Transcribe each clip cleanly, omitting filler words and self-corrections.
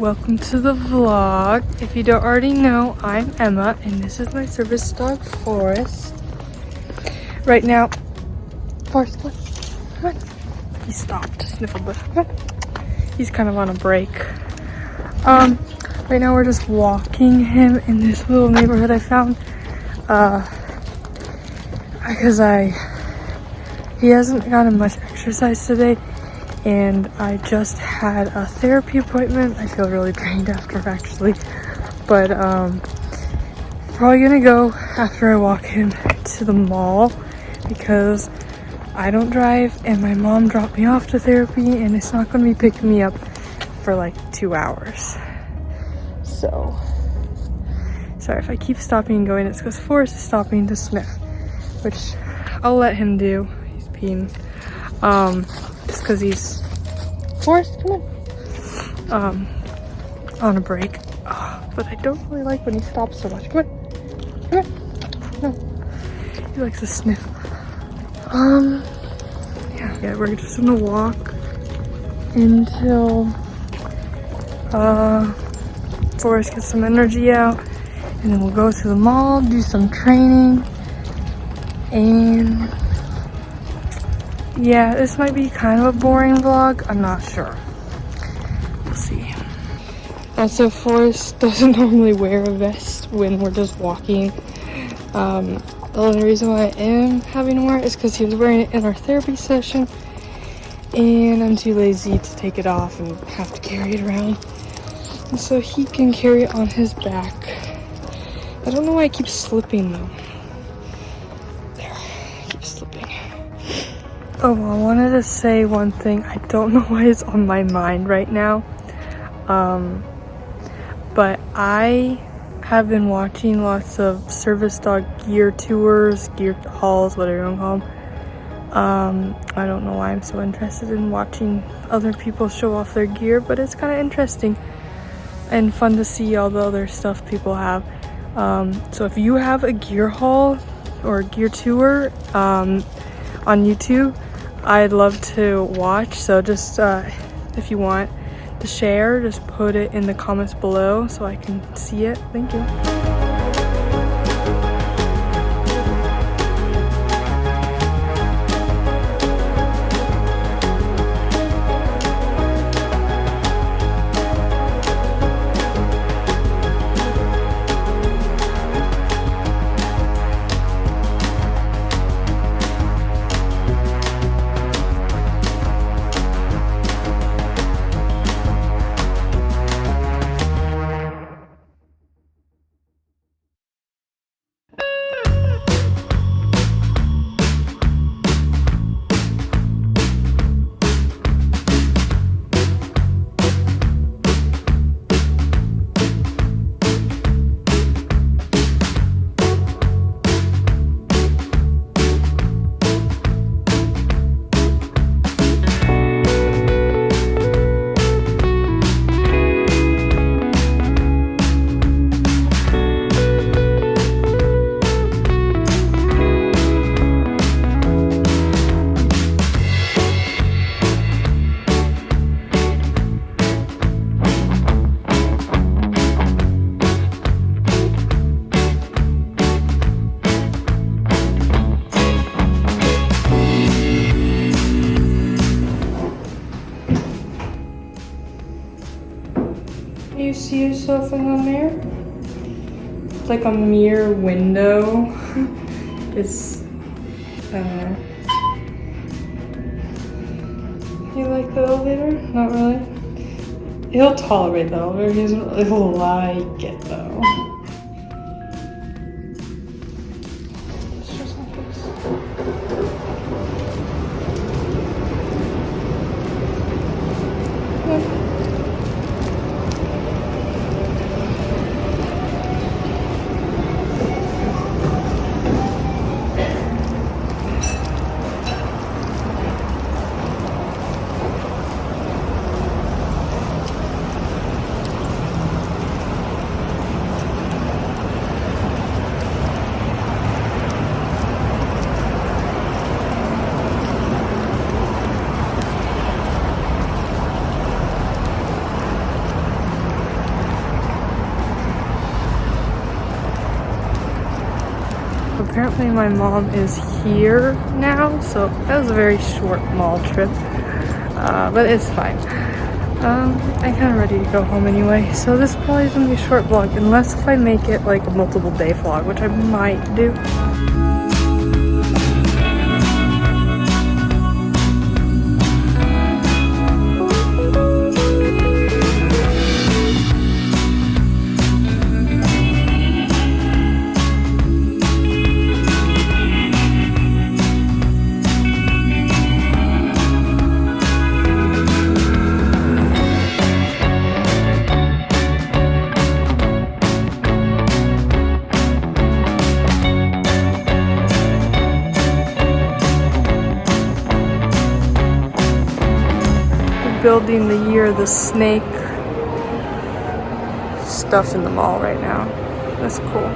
welcome to the vlog. If you don't already know, I'm Emma and this is my service dog Forrest. Right now, Forrest, come on. He stopped to sniff a bit. Come on. He's kind of on a break. Right now we're just walking him in this little neighborhood I found. Because he hasn't gotten much exercise today. And I just had a therapy appointment. I feel really drained after actually. But probably gonna go after I walk him to the mall because I don't drive and my mom dropped me off to therapy and it's not gonna be picking me up for like 2 hours. So, sorry if I keep stopping and going. It's because Forrest is stopping to sniff, which I'll let him do. He's peeing. Just because he's Forrest, come on a break. But I don't really like when he stops so much. Come on. No, he likes to sniff. Yeah, we're just gonna walk until Forrest gets some energy out, and then we'll go to the mall, do some training, and yeah, this might be kind of a boring vlog. I'm not sure. We'll see. So Forrest doesn't normally wear a vest when we're just walking. The only reason why I am having to wear it is because he was wearing it in our therapy session. And I'm too lazy to take it off and have to carry it around. And so he can carry it on his back. I don't know why I keep slipping though. There, I keep slipping. Oh, I wanted to say one thing. I don't know why it's on my mind right now. But I have been watching lots of service dog gear tours, gear hauls, whatever you want to call them. I don't know why I'm so interested in watching other people show off their gear, but it's kind of interesting and fun to see all the other stuff people have. So if you have a gear haul or a gear tour on YouTube, I'd love to watch. So just if you want to share, just put it in the comments below so I can see it. Thank you. You see yourself in the mirror? It's like a mirror window. It's, I don't know. You like the elevator? Not really? He'll tolerate the elevator. He doesn't really like it though. It's just like this. Yeah. Apparently my mom is here now, so that was a very short mall trip, but it's fine. I'm kind of ready to go home anyway, so this probably is going to be a short vlog, unless if I make it like a multiple day vlog, which I might do. Building the Year of the Snake stuff in the mall right now. That's cool.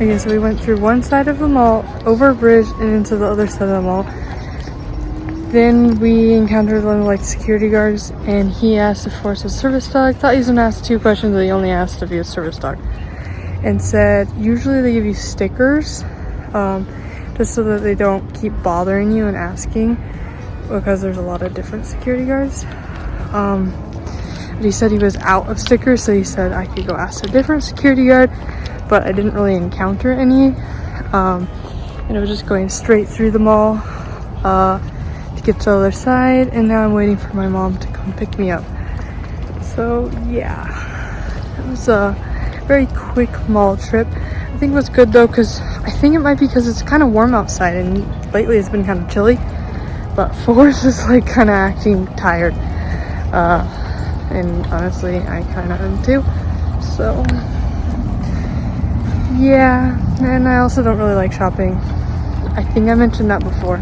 Okay, so we went through one side of the mall, over a bridge, and into the other side of the mall. Then we encountered one of like security guards, and he asked if Forrest was a service dog. Thought he was gonna ask 2 questions, but he only asked if he was a service dog. And said usually they give you stickers, just so that they don't keep bothering you and asking, because there's a lot of different security guards. But he said he was out of stickers, so he said I could go ask a different security guard. But I didn't really encounter any, and I was just going straight through the mall to get to the other side, and now I'm waiting for my mom to come pick me up. So yeah, it was a very quick mall trip. I think it was good though, because I think it might be because it's kind of warm outside, and lately it's been kind of chilly, but Forrest is like kind of acting tired, and honestly I kind of am too, so yeah. And I also don't really like shopping. I think I mentioned that before,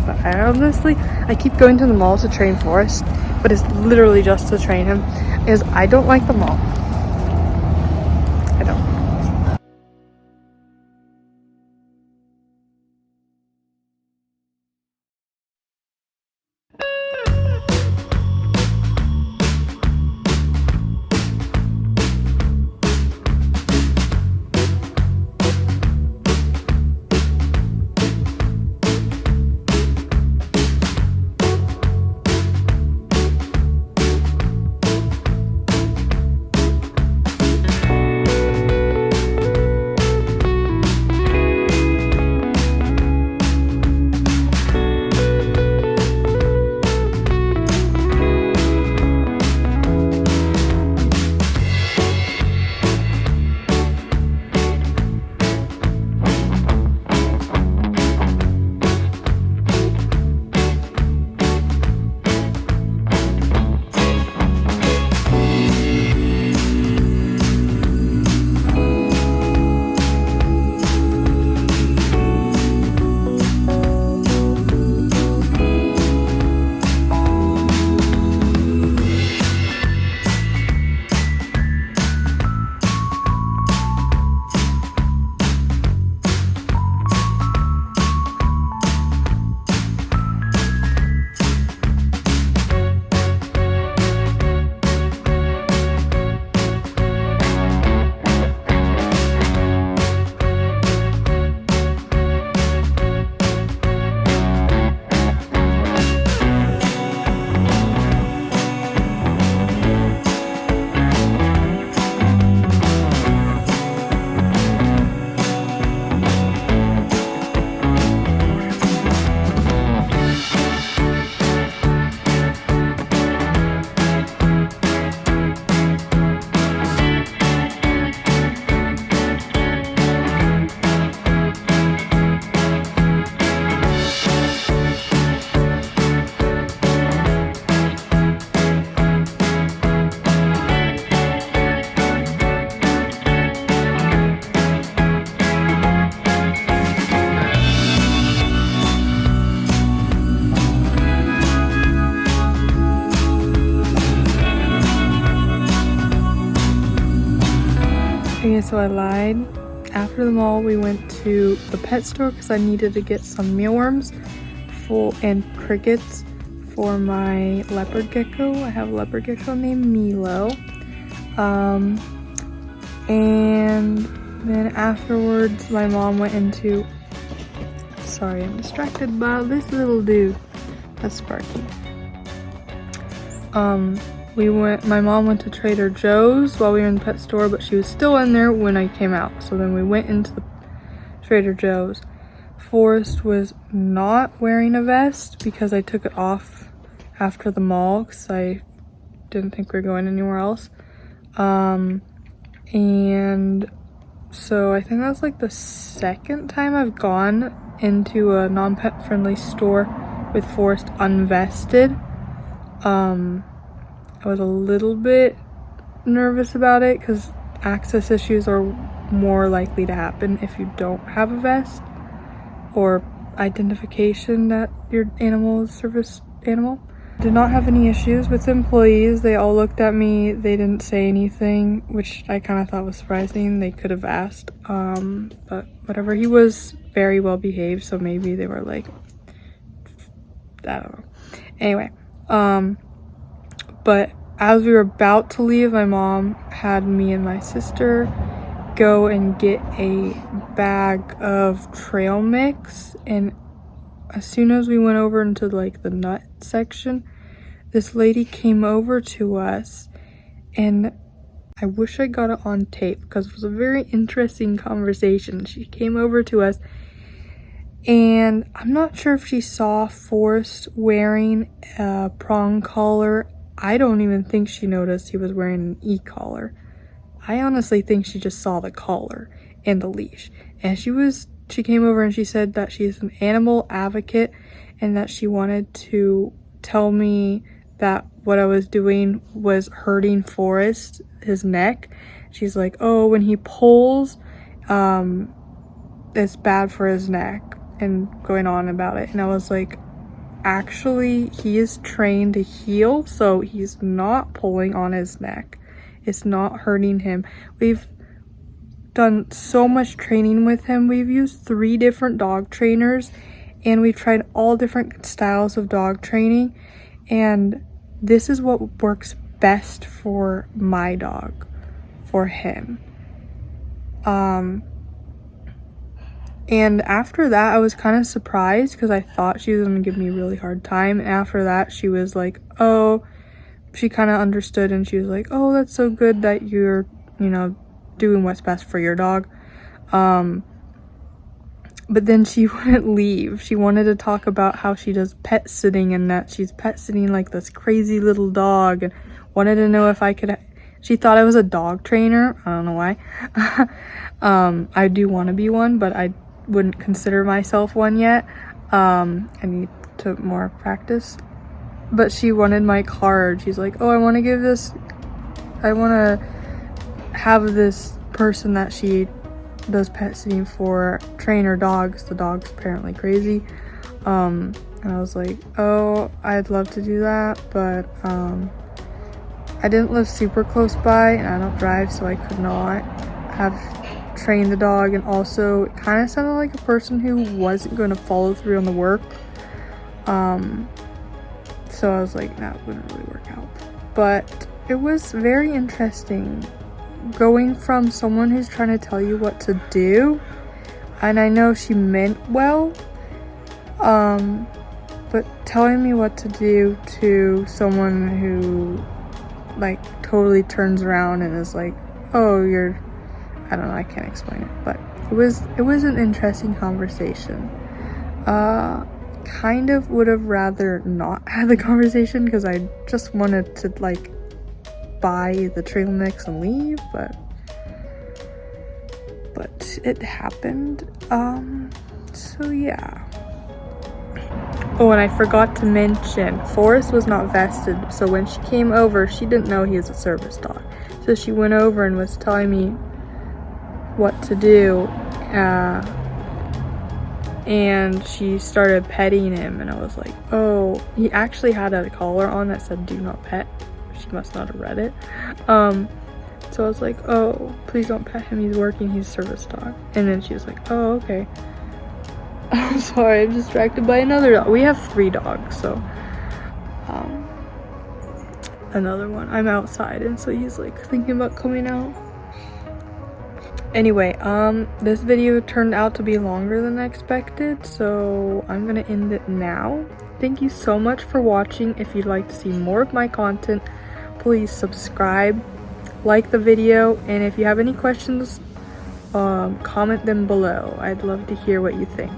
but I keep going to the mall to train Forrest, but it's literally just to train him, because I don't like the mall. I don't. Okay, so I lied. After the mall, we went to the pet store because I needed to get some mealworms and crickets for my leopard gecko. I have a leopard gecko named Milo. And then afterwards, my mom went into... Sorry, I'm distracted by this little dude. That's Sparky. My mom went to Trader Joe's while we were in the pet store, but she was still in there when I came out. So then we went into the Trader Joe's. Forrest was not wearing a vest because I took it off after the mall because I didn't think we were going anywhere else. And so I think that's like the second time I've gone into a non-pet friendly store with Forrest unvested. I was a little bit nervous about it because access issues are more likely to happen if you don't have a vest or identification that your animal is a service animal. Did not have any issues with employees. They all looked at me. They didn't say anything, which I kind of thought was surprising. They could have asked, but whatever. He was very well behaved, so maybe they were like, I don't know. Anyway, but as we were about to leave, my mom had me and my sister go and get a bag of trail mix, and as soon as we went over into like the nut section, this lady came over to us, and I wish I got it on tape because it was a very interesting conversation. She came over to us, and I'm not sure if she saw Forrest wearing a prong collar. I don't even think she noticed he was wearing an e-collar. I honestly think she just saw the collar and the leash. And she came over and she said that she's an animal advocate and that she wanted to tell me that what I was doing was hurting Forrest, his neck. She's like, oh, when he pulls, it's bad for his neck, and going on about it. And I was like, actually, he is trained to heal, so he's not pulling on his neck. It's not hurting him. We've done so much training with him. We've used 3 different dog trainers, and we've tried all different styles of dog training, and this is what works best for my dog, for him. And after that, I was kind of surprised because I thought she was going to give me a really hard time. And after that, she was like, oh, she kind of understood, and she was like, oh, that's so good that you're, doing what's best for your dog. But then she wouldn't leave. She wanted to talk about how she does pet sitting and that she's pet sitting like this crazy little dog, and wanted to know if I could. She thought I was a dog trainer. I don't know why. I do want to be one, but I wouldn't consider myself one yet. I need to more practice. But she wanted my card. She's like, oh, I want to have this person that she does pet sitting for train her dogs. The dog's apparently crazy. And I was like, oh, I'd love to do that, but I didn't live super close by, and I don't drive, so I could not have trained the dog. And also, it kind of sounded like a person who wasn't going to follow through on the work. So I was like, that wouldn't really work out. But it was very interesting going from someone who's trying to tell you what to do, and I know she meant well, but telling me what to do to someone who like totally turns around and is like, oh, I don't know, I can't explain it, but it was an interesting conversation. Kind of would have rather not had the conversation because I just wanted to like buy the trail mix and leave, but it happened. So yeah. Oh, and I forgot to mention, Forrest was not vested, so when she came over, she didn't know he was a service dog. So she went over and was telling me what to do, and she started petting him, and I was like, oh, he actually had a collar on that said do not pet. She must not have read it. So I was like, oh, please don't pet him, he's working, he's a service dog. And then she was like, oh, okay. I'm sorry, I'm distracted by another dog. We have 3 dogs, so another one. I'm outside, and so he's like thinking about coming out. Anyway, this video turned out to be longer than I expected, so I'm gonna end it now. Thank you so much for watching. If you'd like to see more of my content, please subscribe, like the video, and if you have any questions, comment them below. I'd love to hear what you think.